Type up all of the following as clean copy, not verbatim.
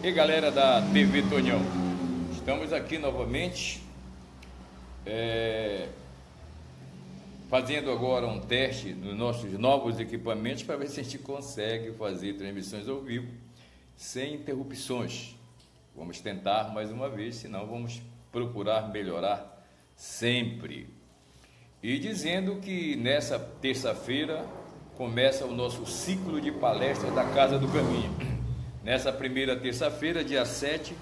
E galera da TV Tonhão, estamos aqui novamente fazendo agora um teste dos nossos novos equipamentos para ver se a gente consegue fazer transmissões ao vivo sem interrupções. Vamos tentar mais uma vez, senão vamos procurar melhorar sempre. E dizendo que nessa terça-feira começa o nosso ciclo de palestras da Casa do Caminho. Nessa primeira terça-feira, dia 7,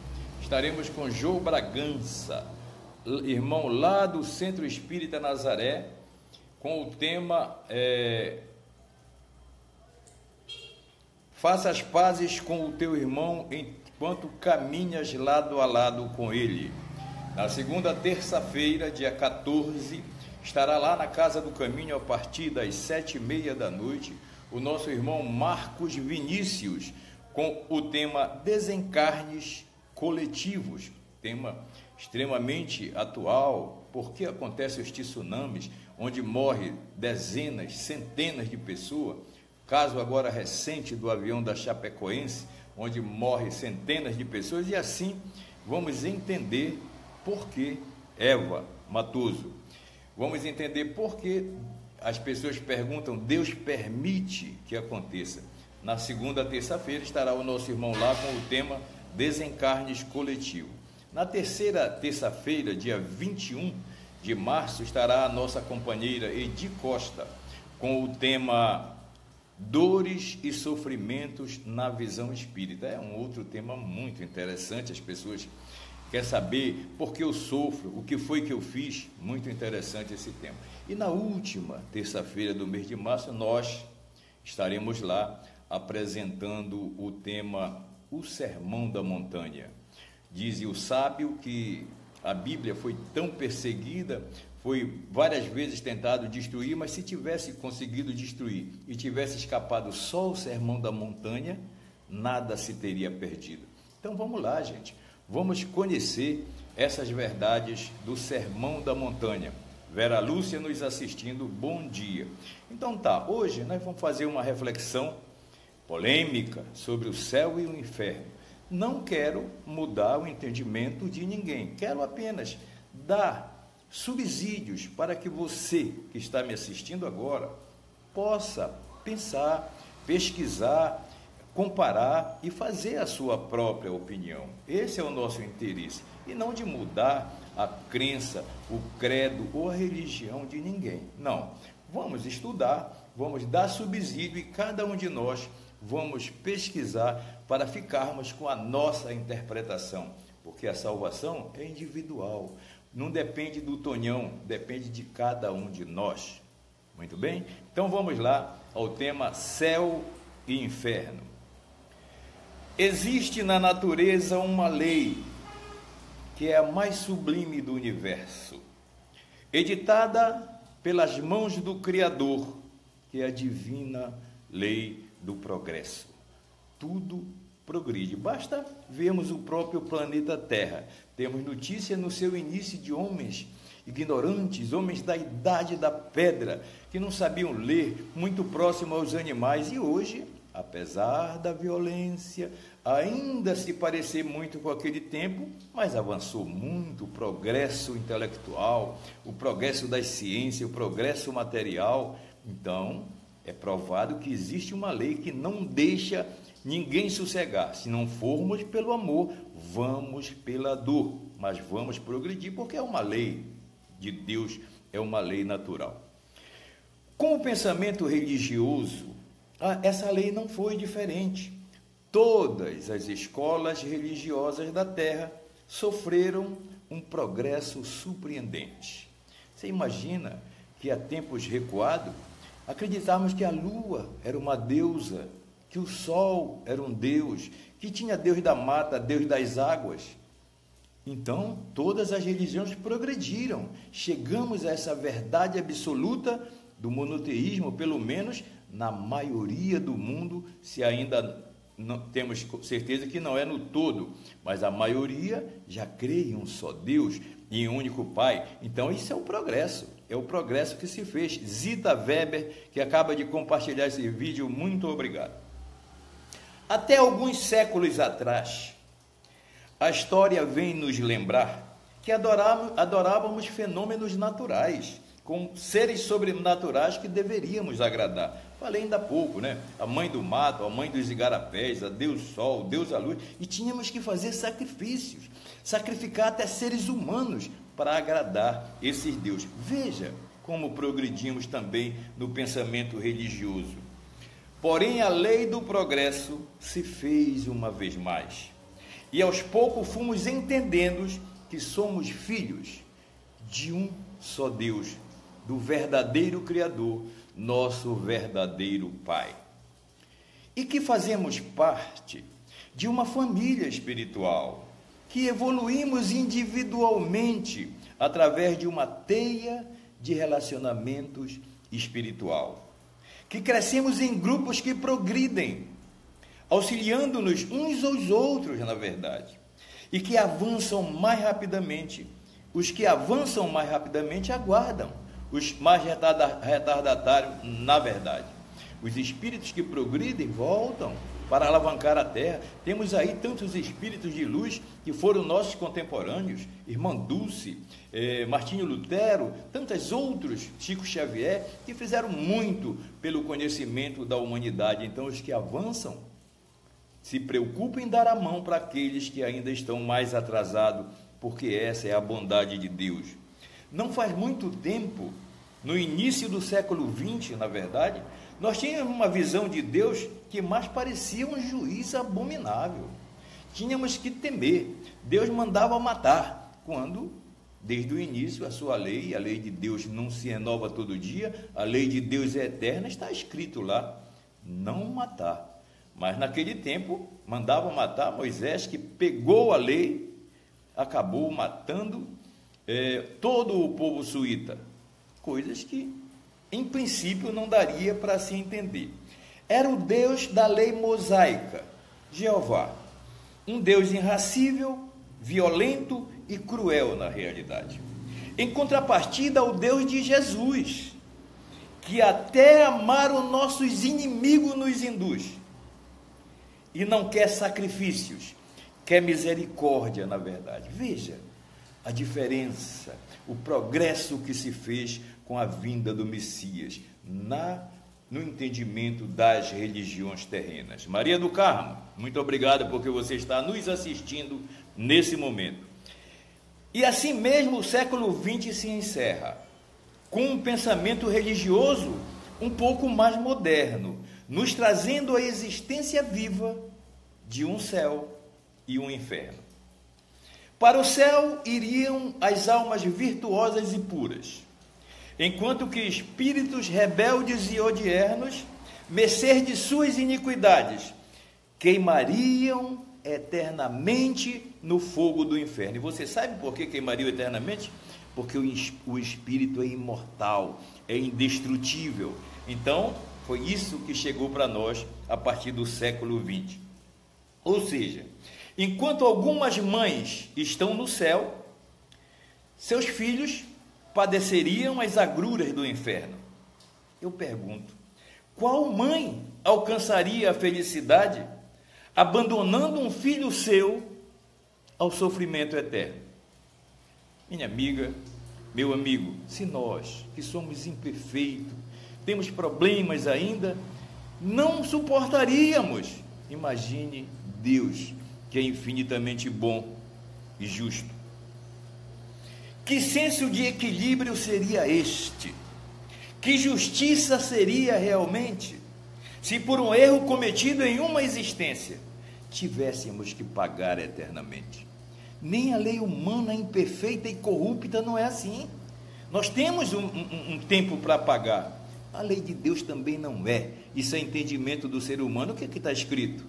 estaremos com João Bragança, irmão lá do Centro Espírita Nazaré, com o tema Faça as pazes com o teu irmão enquanto caminhas lado a lado com ele. Na segunda terça-feira, dia 14, estará lá na Casa do Caminho a partir das 7h30 da noite, o nosso irmão Marcos Vinícius, com o tema Desencarnes Coletivos, tema extremamente atual, porque acontecem os tsunamis, onde morrem dezenas, centenas de pessoas, caso agora recente do avião da Chapecoense, onde morrem centenas de pessoas, e assim vamos entender por que Eva Matoso. Vamos entender por que as pessoas perguntam, Deus permite que aconteça. Na segunda terça-feira estará o nosso irmão lá com o tema Desencarnes Coletivo. Na terceira terça-feira, dia 21 de março, estará a nossa companheira Edi Costa com o tema Dores e Sofrimentos na Visão Espírita. É um outro tema muito interessante, as pessoas querem saber por que eu sofro, o que foi que eu fiz, muito interessante esse tema. E na última terça-feira do mês de março, nós estaremos lá apresentando o tema O Sermão da Montanha. Diz o sábio que a Bíblia foi tão perseguida, foi várias vezes tentado destruir, mas se tivesse conseguido destruir e tivesse escapado só o Sermão da Montanha, nada se teria perdido. Então vamos lá, gente, vamos conhecer essas verdades do Sermão da Montanha. Vera Lúcia nos assistindo, bom dia. Então tá, hoje nós vamos fazer uma reflexão polêmica sobre o céu e o inferno. Não quero mudar o entendimento de ninguém, quero apenas dar subsídios para que você que está me assistindo agora possa pensar, pesquisar, comparar e fazer a sua própria opinião. Esse é o nosso interesse, e não de mudar a crença, o credo ou a religião de ninguém. Não, vamos estudar, vamos dar subsídio e cada um de nós vamos pesquisar para ficarmos com a nossa interpretação, porque a salvação é individual, não depende do Tonhão, depende de cada um de nós. Muito bem? Então vamos lá ao tema céu e inferno. Existe na natureza uma lei que é a mais sublime do universo, editada pelas mãos do Criador, que é a divina lei do progresso. Tudo progride. Basta vermos o próprio planeta Terra. Temos notícia no seu início de homens ignorantes, homens da idade da pedra, que não sabiam ler, muito próximo aos animais, e hoje, apesar da violência, ainda se parecer muito com aquele tempo, mas avançou muito o progresso intelectual, o progresso das ciências, o progresso material. Então, é provado que existe uma lei que não deixa ninguém sossegar. Se não formos pelo amor, vamos pela dor, mas vamos progredir, porque é uma lei de Deus, é uma lei natural. Com o pensamento religioso, essa lei não foi diferente. Todas as escolas religiosas da Terra sofreram um progresso surpreendente. Você imagina que há tempos recuados, acreditávamos que a lua era uma deusa, que o sol era um deus, que tinha Deus da mata, Deus das águas. Então, todas as religiões progrediram. Chegamos a essa verdade absoluta do monoteísmo, pelo menos na maioria do mundo, se ainda não temos certeza que não é no todo, mas a maioria já crê em um só Deus e em um único Pai. Então, isso é o progresso. É o progresso que se fez. Zita Weber, que acaba de compartilhar esse vídeo, muito obrigado. Até alguns séculos atrás, a história vem nos lembrar que adorávamos fenômenos naturais, com seres sobrenaturais que deveríamos agradar. Falei ainda há pouco, né? A mãe do mato, a mãe dos igarapés, a Deus Sol, Deus a Luz, e tínhamos que fazer sacrifícios, sacrificar até seres humanos para agradar esses deuses. Veja como progredimos também no pensamento religioso. Porém, a lei do progresso se fez uma vez mais, e aos poucos fomos entendendo que somos filhos de um só Deus, do verdadeiro Criador, nosso verdadeiro Pai. E que fazemos parte de uma família espiritual, que evoluímos individualmente através de uma teia de relacionamentos espiritual, que crescemos em grupos que progridem, auxiliando-nos uns aos outros, na verdade, e que avançam mais rapidamente. Os que avançam mais rapidamente aguardam os mais retardatários, na verdade. Os espíritos que progridem voltam para alavancar a terra. Temos aí tantos espíritos de luz que foram nossos contemporâneos, Irmã Dulce, Martinho Lutero, tantos outros, Chico Xavier, que fizeram muito pelo conhecimento da humanidade. Então, os que avançam se preocupem em dar a mão para aqueles que ainda estão mais atrasados, porque essa é a bondade de Deus. Não faz muito tempo, no início do século XX, na verdade, nós tínhamos uma visão de Deus que mais parecia um juiz abominável. Tínhamos que temer. Deus mandava matar, quando, desde o início, a sua lei, a lei de Deus não se renova todo dia, a lei de Deus é eterna, está escrito lá, não matar. Mas naquele tempo, mandava matar. Moisés, que pegou a lei, acabou matando todo o povo suíta, coisas que, em princípio, não daria para se entender. Era o Deus da lei mosaica, Jeová, um Deus irracível, violento e cruel na realidade. Em contrapartida ao Deus de Jesus, que até amar os nossos inimigos nos induz, e não quer sacrifícios, quer misericórdia, na verdade. Veja a diferença, o progresso que se fez com a vinda do Messias no entendimento das religiões terrenas. Maria do Carmo, muito obrigado porque você está nos assistindo nesse momento. E assim mesmo o século XX se encerra, com um pensamento religioso um pouco mais moderno, nos trazendo a existência viva de um céu e um inferno. Para o céu iriam as almas virtuosas e puras, enquanto que espíritos rebeldes e odiernos, mercê de suas iniquidades, queimariam eternamente no fogo do inferno. E você sabe por que queimariam eternamente? Porque o espírito é imortal, é indestrutível. Então, foi isso que chegou para nós a partir do século XX. Ou seja, enquanto algumas mães estão no céu, seus filhos padeceriam as agruras do inferno. Eu pergunto, qual mãe alcançaria a felicidade abandonando um filho seu ao sofrimento eterno? Minha amiga, meu amigo, se nós, que somos imperfeitos, temos problemas ainda, não suportaríamos. Imagine Deus, que é infinitamente bom e justo. Que senso de equilíbrio seria este? Que justiça seria realmente, se por um erro cometido em uma existência, tivéssemos que pagar eternamente? Nem a lei humana imperfeita e corrupta não é assim. Nós temos um tempo para pagar. A lei de Deus também não é. Isso é entendimento do ser humano. O que está escrito?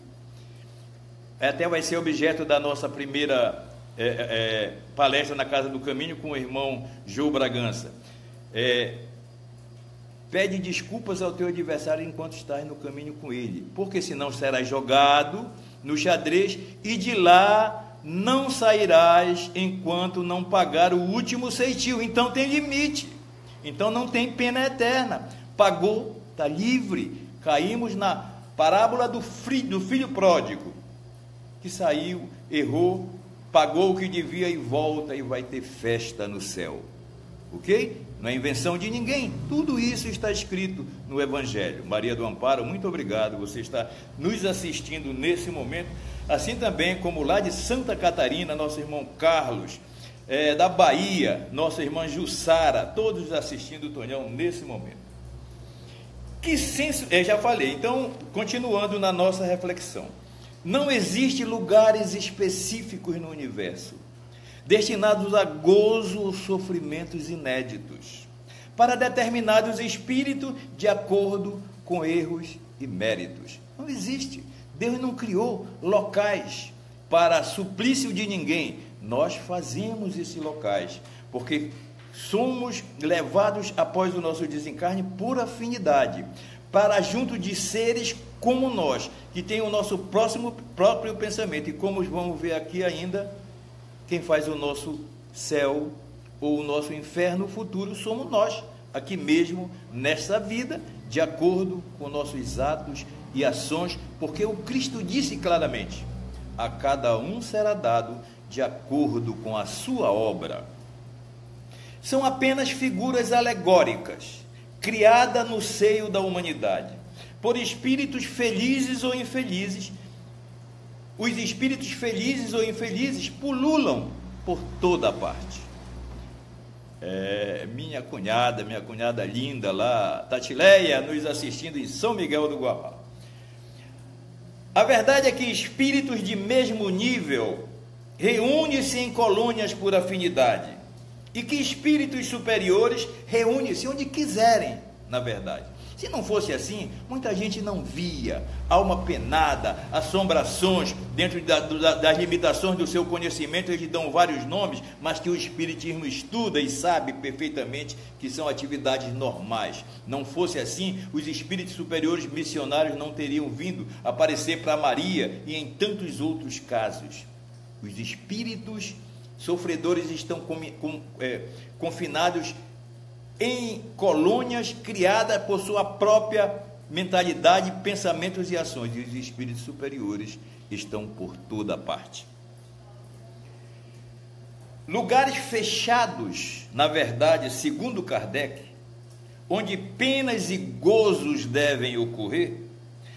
Até vai ser objeto da nossa primeira palestra na Casa do Caminho com o irmão João Bragança. Pede desculpas ao teu adversário enquanto estás no caminho com ele, porque senão serás jogado no xadrez e de lá não sairás enquanto não pagar o último ceitil. Então tem limite, então não tem pena eterna. Pagou, está livre. Caímos na parábola do filho pródigo, que saiu, errou pagou o que devia e volta e vai ter festa no céu. Ok? Não é invenção de ninguém, tudo isso está escrito no Evangelho. Maria do Amparo, muito obrigado, você está nos assistindo nesse momento, assim também como lá de Santa Catarina, nosso irmão Carlos, da Bahia, nossa irmã Jussara, todos assistindo o Tonhão nesse momento. Que senso, já falei, então, continuando na nossa reflexão, não existe lugares específicos no universo destinados a gozo ou sofrimentos inéditos, para determinados espíritos de acordo com erros e méritos. Não existe. Deus não criou locais para suplício de ninguém. Nós fazemos esses locais, porque somos levados após o nosso desencarne por afinidade, para junto de seres como nós, que têm o nosso próprio pensamento. E como vamos ver aqui ainda, quem faz o nosso céu ou o nosso inferno futuro somos nós, aqui mesmo, nessa vida, de acordo com nossos atos e ações, porque o Cristo disse claramente, a cada um será dado de acordo com a sua obra. São apenas figuras alegóricas, criadas no seio da humanidade, por espíritos felizes ou infelizes. Os espíritos felizes ou infelizes pululam por toda parte. Minha cunhada linda lá, Tatileia, nos assistindo em São Miguel do Guamá. A verdade é que espíritos de mesmo nível reúnem-se em colônias por afinidade, e que espíritos superiores reúnem-se onde quiserem, na verdade. Se não fosse assim, muita gente não via alma penada, assombrações, dentro das limitações do seu conhecimento. Eles dão vários nomes, mas que o Espiritismo estuda e sabe perfeitamente que são atividades normais. Não fosse assim, os espíritos superiores missionários não teriam vindo aparecer para Maria e em tantos outros casos. Os espíritos sofredores estão confinados em colônias criadas por sua própria mentalidade, pensamentos e ações, e os espíritos superiores estão por toda parte. Lugares fechados, na verdade, segundo Kardec, onde penas e gozos devem ocorrer,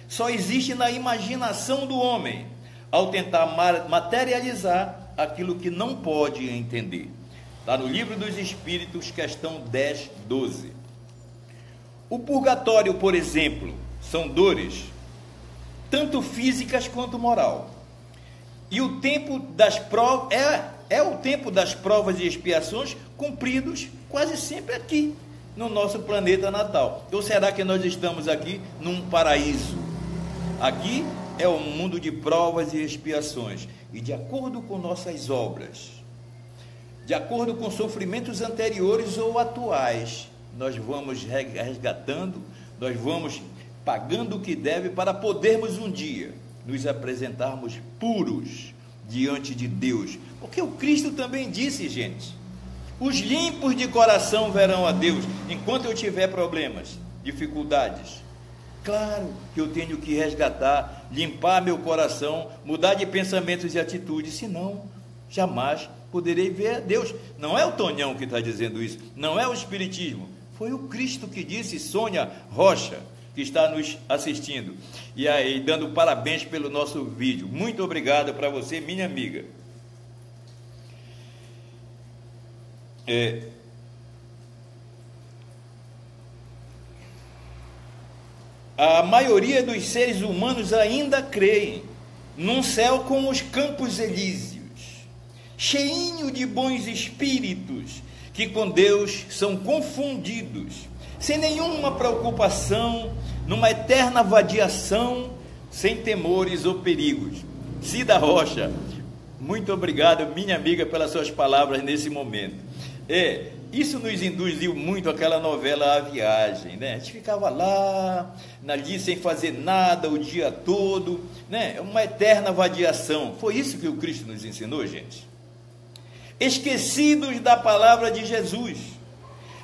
só existe na imaginação do homem, ao tentar materializar aquilo que não pode entender. Está no Livro dos Espíritos, questão 10, 12. O purgatório, por exemplo, são dores, tanto físicas quanto moral. E o tempo das provas, o tempo das provas e expiações cumpridos quase sempre aqui, no nosso planeta natal. Ou será que nós estamos aqui num paraíso? Aqui é um mundo de provas e expiações. E de acordo com nossas obras, de acordo com sofrimentos anteriores ou atuais, nós vamos resgatando, nós vamos pagando o que deve para podermos um dia nos apresentarmos puros diante de Deus. Porque o Cristo também disse, gente, os limpos de coração verão a Deus. Enquanto eu tiver problemas, dificuldades, claro que eu tenho que resgatar, limpar meu coração, mudar de pensamentos e atitudes, senão jamais poderei ver a Deus. Não é o Tonhão que está dizendo isso, não é o Espiritismo, foi o Cristo que disse. Sônia Rocha, que está nos assistindo, e aí dando parabéns pelo nosso vídeo, muito obrigado para você, minha amiga. A maioria dos seres humanos ainda creem num céu como os Campos Elíseos, cheinho de bons espíritos, que com Deus são confundidos, sem nenhuma preocupação, numa eterna vadiação, sem temores ou perigos. Cida Rocha, muito obrigado, minha amiga, pelas suas palavras nesse momento. Isso nos induziu muito àquela novela A Viagem, né? A gente ficava lá, ali sem fazer nada o dia todo, né? Uma eterna vadiação. Foi isso que o Cristo nos ensinou, gente. Esquecidos da palavra de Jesus,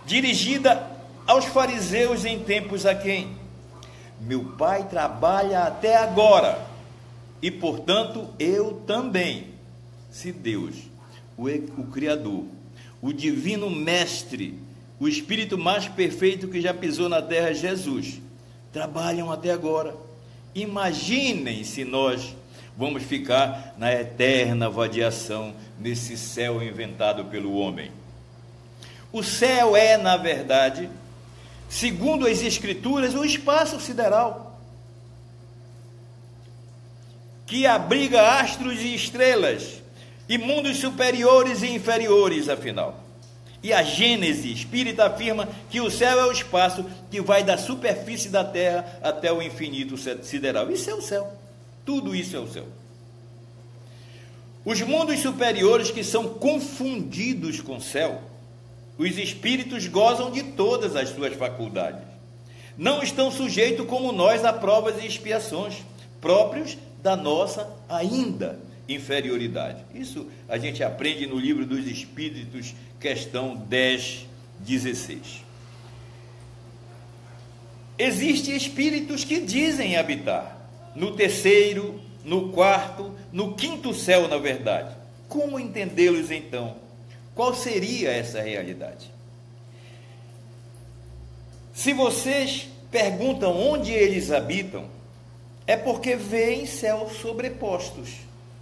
dirigida aos fariseus em tempos aquém. Meu pai trabalha até agora, e portanto eu também. se Deus, o Criador, o divino mestre, o espírito mais perfeito que já pisou na terra, Jesus, trabalham até agora, imaginem se nós vamos ficar na eterna vadiação nesse céu inventado pelo homem. O céu é, na verdade, segundo as Escrituras, o espaço sideral, que abriga astros e estrelas, e mundos superiores e inferiores, afinal. E a Gênese espírita afirma que o céu é o espaço que vai da superfície da terra até o infinito sideral. Isso é o céu. Tudo isso é o céu. Os mundos superiores, que são confundidos com o céu, os espíritos gozam de todas as suas faculdades. Não estão sujeitos como nós a provas e expiações, próprios da nossa ainda inferioridade. Isso a gente aprende no livro dos Espíritos, questão 10:16. Existem espíritos que dizem habitar no terceiro, no quarto, no quinto céu, na verdade. Como entendê-los então? Qual seria essa realidade? Se vocês perguntam onde eles habitam, é porque veem céus sobrepostos,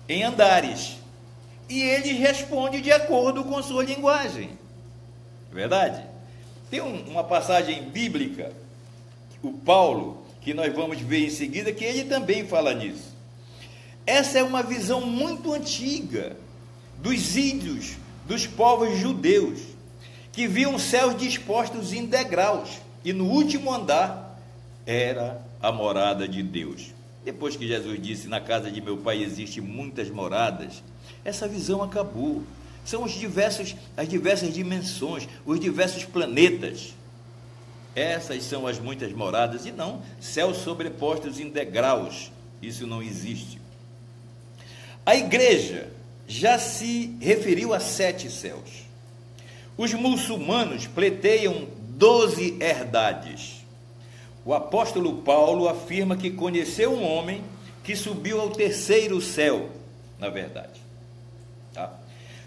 em andares, e eles respondem de acordo com sua linguagem. Verdade? Tem uma passagem bíblica, o Paulo, que nós vamos ver em seguida, que ele também fala nisso. Essa é uma visão muito antiga dos ídios, dos povos judeus, que viam céus dispostos em degraus, e no último andar era a morada de Deus. Depois que Jesus disse, na casa de meu pai existem muitas moradas, essa visão acabou. São as diversas dimensões, os diversos planetas. Essas são as muitas moradas, e não céus sobrepostos em degraus. Isso não existe. A igreja já se referiu a 7 céus. Os muçulmanos pleteiam 12 herdades. O apóstolo Paulo afirma que conheceu um homem que subiu ao terceiro céu, na verdade. Tá?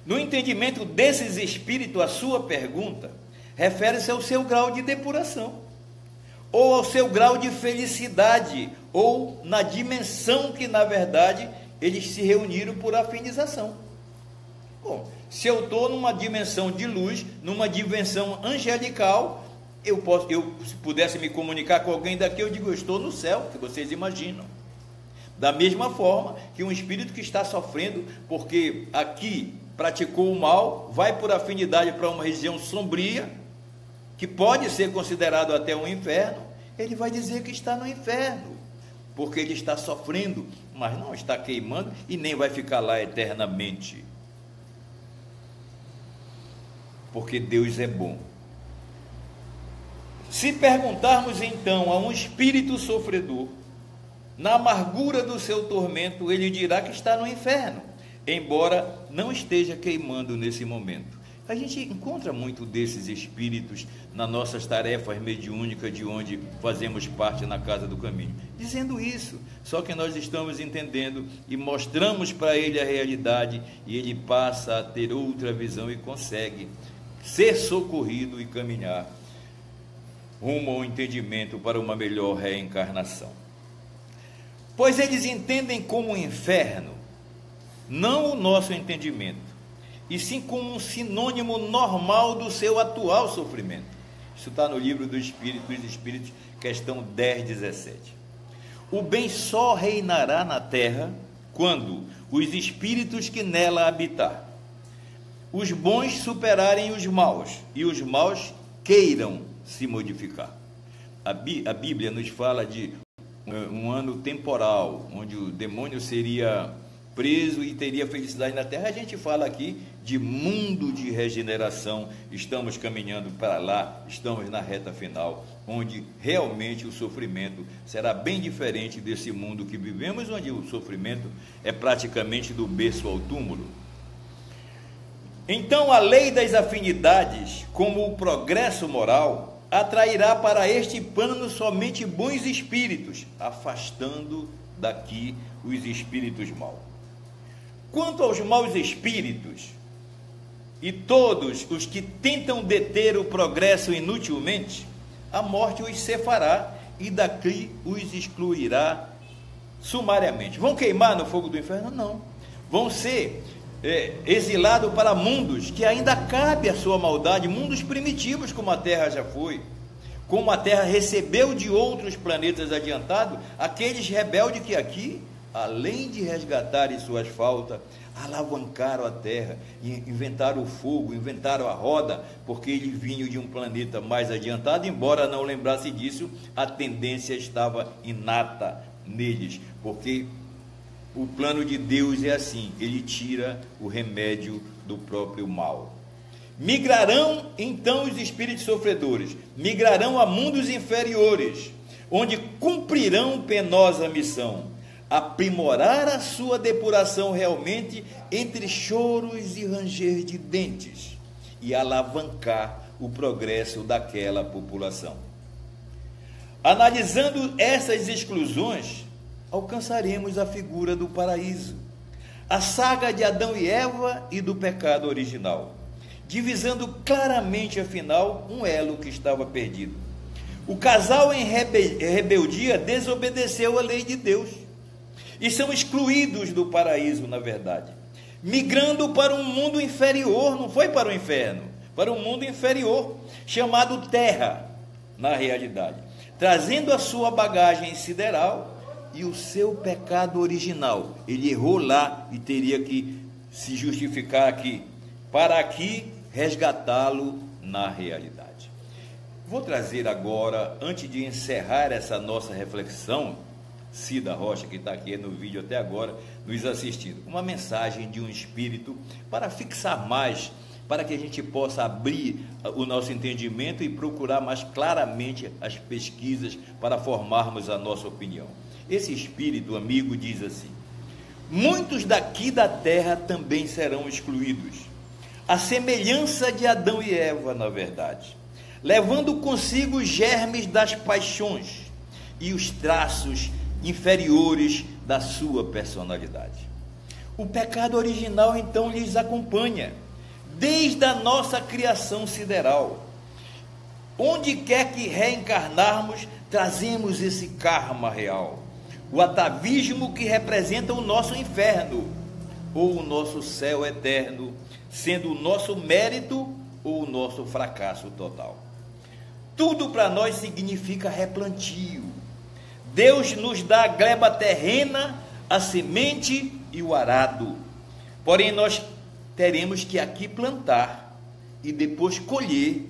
No entendimento desses espíritos, a sua pergunta refere-se ao seu grau de depuração, ou ao seu grau de felicidade, ou na dimensão que, na verdade, eles se reuniram por afinização. Bom, se eu estou numa dimensão de luz, numa dimensão angelical, se pudesse me comunicar com alguém daqui, eu digo, eu estou no céu, que vocês imaginam. Da mesma forma que um espírito que está sofrendo, porque aqui praticou o mal, vai por afinidade para uma região sombria, que pode ser considerado até um inferno, ele vai dizer que está no inferno, porque ele está sofrendo, mas não está queimando e nem vai ficar lá eternamente. Porque Deus é bom. Se perguntarmos então a um espírito sofredor, na amargura do seu tormento, ele dirá que está no inferno, embora não esteja queimando nesse momento. A gente encontra muito desses espíritos nas nossas tarefas mediúnicas, de onde fazemos parte na Casa do Caminho, dizendo isso, só que nós estamos entendendo e mostramos para ele a realidade, e ele passa a ter outra visão e consegue ser socorrido e caminhar rumo ao entendimento para uma melhor reencarnação. Pois eles entendem como um inferno, não o nosso entendimento, e sim como um sinônimo normal do seu atual sofrimento. Isso está no livro dos Espíritos, questão 10:17. O bem só reinará na terra quando os espíritos que nela habitar, os bons superarem os maus, e os maus queiram se modificar. A Bíblia nos fala de um ano temporal, onde o demônio seria preso e teria felicidade na terra. A gente fala aqui de mundo de regeneração, estamos caminhando para lá, estamos na reta final, onde realmente o sofrimento será bem diferente desse mundo que vivemos, onde o sofrimento é praticamente do berço ao túmulo. Então a lei das afinidades, como o progresso moral, atrairá para este plano somente bons espíritos, afastando daqui os espíritos maus. Quanto aos maus espíritos e todos os que tentam deter o progresso inutilmente, a morte os cefará e daqui os excluirá sumariamente. Vão queimar no fogo do inferno? Não. Vão ser exilados para mundos que ainda cabe a sua maldade, mundos primitivos como a Terra já foi, como a Terra recebeu de outros planetas adiantados, aqueles rebeldes que aqui, além de resgatarem suas faltas, alavancaram a Terra, inventaram o fogo, inventaram a roda, porque eles vinham de um planeta mais adiantado, embora não lembrasse disso, a tendência estava inata neles, porque o plano de Deus é assim, ele tira o remédio do próprio mal. Migrarão então os espíritos sofredores, migrarão a mundos inferiores, onde cumprirão penosa missão, aprimorar a sua depuração realmente entre choros e ranger de dentes e alavancar o progresso daquela população. Analisando essas exclusões, alcançaremos a figura do paraíso, a saga de Adão e Eva e do pecado original, divisando claramente, afinal, um elo que estava perdido. O casal em rebeldia desobedeceu a lei de Deus e são excluídos do paraíso, na verdade, migrando para um mundo inferior, não foi para o inferno, para um mundo inferior, chamado Terra, na realidade, trazendo a sua bagagem sideral e o seu pecado original. Ele errou lá e teria que se justificar aqui, para aqui resgatá-lo na realidade. Vou trazer agora, antes de encerrar essa nossa reflexão, Cida Rocha, que está aqui no vídeo até agora, nos assistindo, uma mensagem de um espírito para fixar mais, para que a gente possa abrir o nosso entendimento e procurar mais claramente as pesquisas para formarmos a nossa opinião. Esse espírito amigo diz assim: muitos daqui da terra também serão excluídos, a semelhança de Adão e Eva, na verdade, levando consigo os germes das paixões e os traços inferiores da sua personalidade. O pecado original então lhes acompanha desde a nossa criação sideral. Onde quer que reencarnarmos, trazemos esse karma real, o atavismo que representa o nosso inferno ou o nosso céu eterno, sendo o nosso mérito ou o nosso fracasso total. Tudo para nós significa replantio. Deus nos dá a gleba terrena, a semente e o arado. Porém, nós teremos que aqui plantar e depois colher,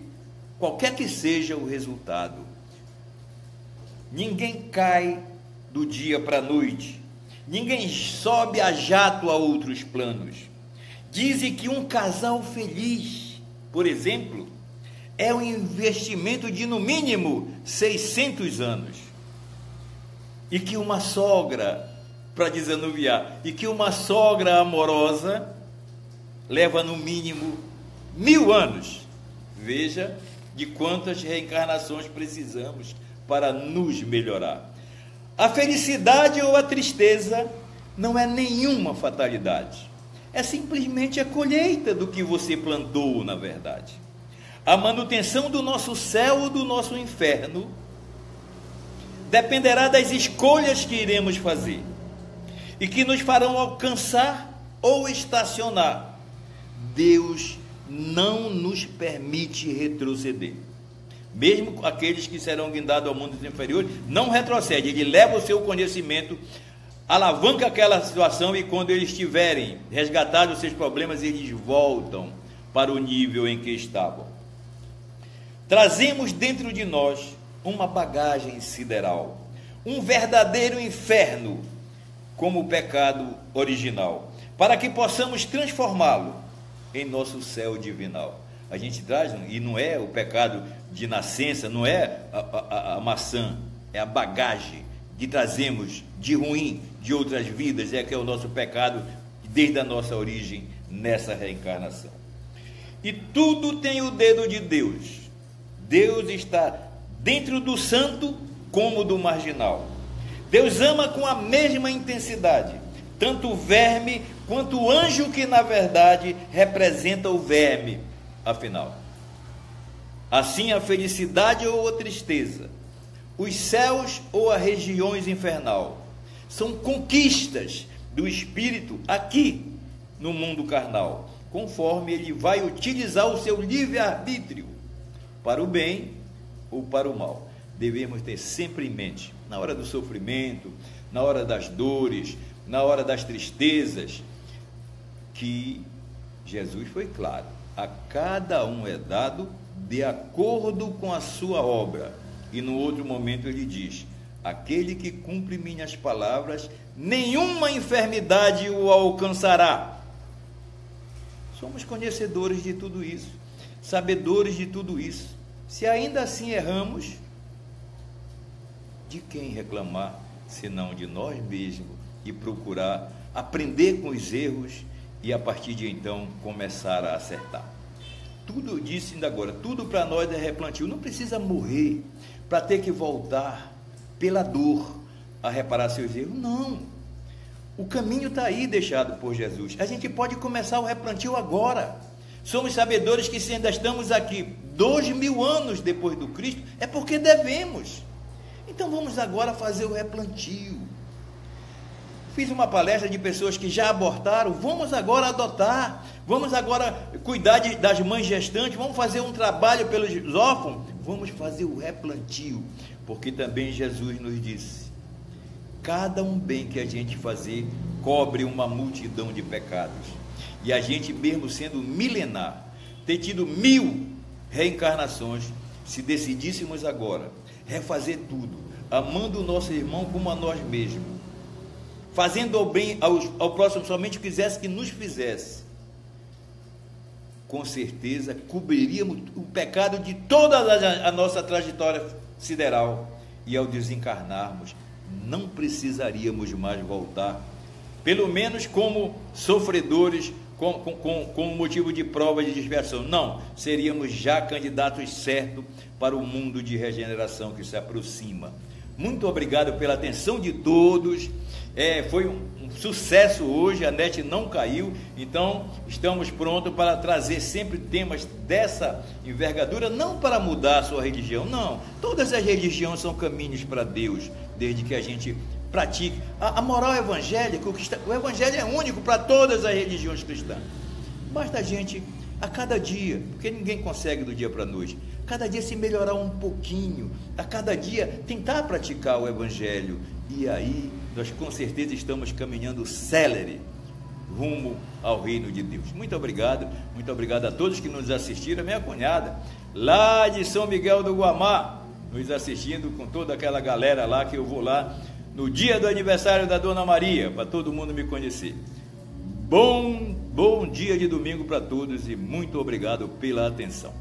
qualquer que seja o resultado. Ninguém cai do dia para a noite. Ninguém sobe a jato a outros planos. Dizem que um casal feliz, por exemplo, é um investimento de no mínimo 600 anos. E que uma sogra, para desanuviar, e que uma sogra amorosa leva no mínimo 1000 anos. Veja de quantas reencarnações precisamos para nos melhorar. A felicidade ou a tristeza não é nenhuma fatalidade. É simplesmente a colheita do que você plantou, na verdade. A manutenção do nosso céu ou do nosso inferno dependerá das escolhas que iremos fazer e que nos farão alcançar ou estacionar. Deus não nos permite retroceder. Mesmo aqueles que serão guindados ao mundo inferior, não retrocede. Ele leva o seu conhecimento, alavanca aquela situação e quando eles tiverem resgatado os seus problemas, eles voltam para o nível em que estavam. Trazemos dentro de nós uma bagagem sideral, um verdadeiro inferno, como o pecado original, para que possamos transformá-lo em nosso céu divinal. A gente traz, e não é o pecado de nascença, não é a maçã, é a bagagem que trazemos de ruim de outras vidas, é que é o nosso pecado desde a nossa origem nessa reencarnação. E tudo tem o dedo de Deus. Deus está dentro do santo como do marginal. Deus ama com a mesma intensidade tanto o verme quanto o anjo que na verdade representa o verme, afinal. Assim a felicidade ou a tristeza, os céus ou as regiões infernal, são conquistas do espírito aqui no mundo carnal, conforme ele vai utilizar o seu livre-arbítrio para o bem ou para o mal. Devemos ter sempre em mente, na hora do sofrimento, na hora das dores, na hora das tristezas, que Jesus foi claro: a cada um é dado de acordo com a sua obra. E no outro momento ele diz: aquele que cumpre minhas palavras, nenhuma enfermidade o alcançará. Somos conhecedores de tudo isso, sabedores de tudo isso. Se ainda assim erramos, de quem reclamar, senão de nós mesmos, e procurar aprender com os erros e a partir de então começar a acertar. Tudo, eu disse ainda agora, tudo para nós é replantio. Não precisa morrer para ter que voltar pela dor a reparar seus erros. Não. O caminho está aí deixado por Jesus. A gente pode começar o replantio agora. Somos sabedores que se ainda estamos aqui 2000 anos depois do Cristo, é porque devemos. Então vamos agora fazer o replantio. Fiz uma palestra de pessoas que já abortaram, vamos agora adotar, vamos agora cuidar das mães gestantes, vamos fazer um trabalho pelos órfãos, vamos fazer o replantio, porque também Jesus nos disse: cada um bem que a gente fazer cobre uma multidão de pecados. E a gente, mesmo sendo milenar, ter tido 1000 reencarnações, se decidíssemos agora refazer tudo, amando o nosso irmão como a nós mesmos, fazendo o bem ao próximo somente o que quisesse que nos fizesse, com certeza cobriríamos o pecado de toda a nossa trajetória sideral, e ao desencarnarmos não precisaríamos mais voltar, pelo menos como sofredores, com motivo de prova de expiação. Não, seríamos já candidatos certos para o mundo de regeneração que se aproxima. Muito obrigado pela atenção de todos. Foi um sucesso hoje, a net não caiu, então estamos prontos para trazer sempre temas dessa envergadura, não para mudar a sua religião, não. Todas as religiões são caminhos para Deus, desde que a gente pratique. A moral evangélica, o evangelho é único para todas as religiões cristãs. Basta a gente, a cada dia, porque ninguém consegue do dia para a noite, cada dia se melhorar um pouquinho, a cada dia tentar praticar o evangelho, e aí nós com certeza estamos caminhando célere rumo ao reino de Deus. Muito obrigado a todos que nos assistiram, a minha cunhada lá de São Miguel do Guamá, nos assistindo, com toda aquela galera lá, que eu vou lá no dia do aniversário da Dona Maria, para todo mundo me conhecer. Bom dia de domingo para todos e muito obrigado pela atenção.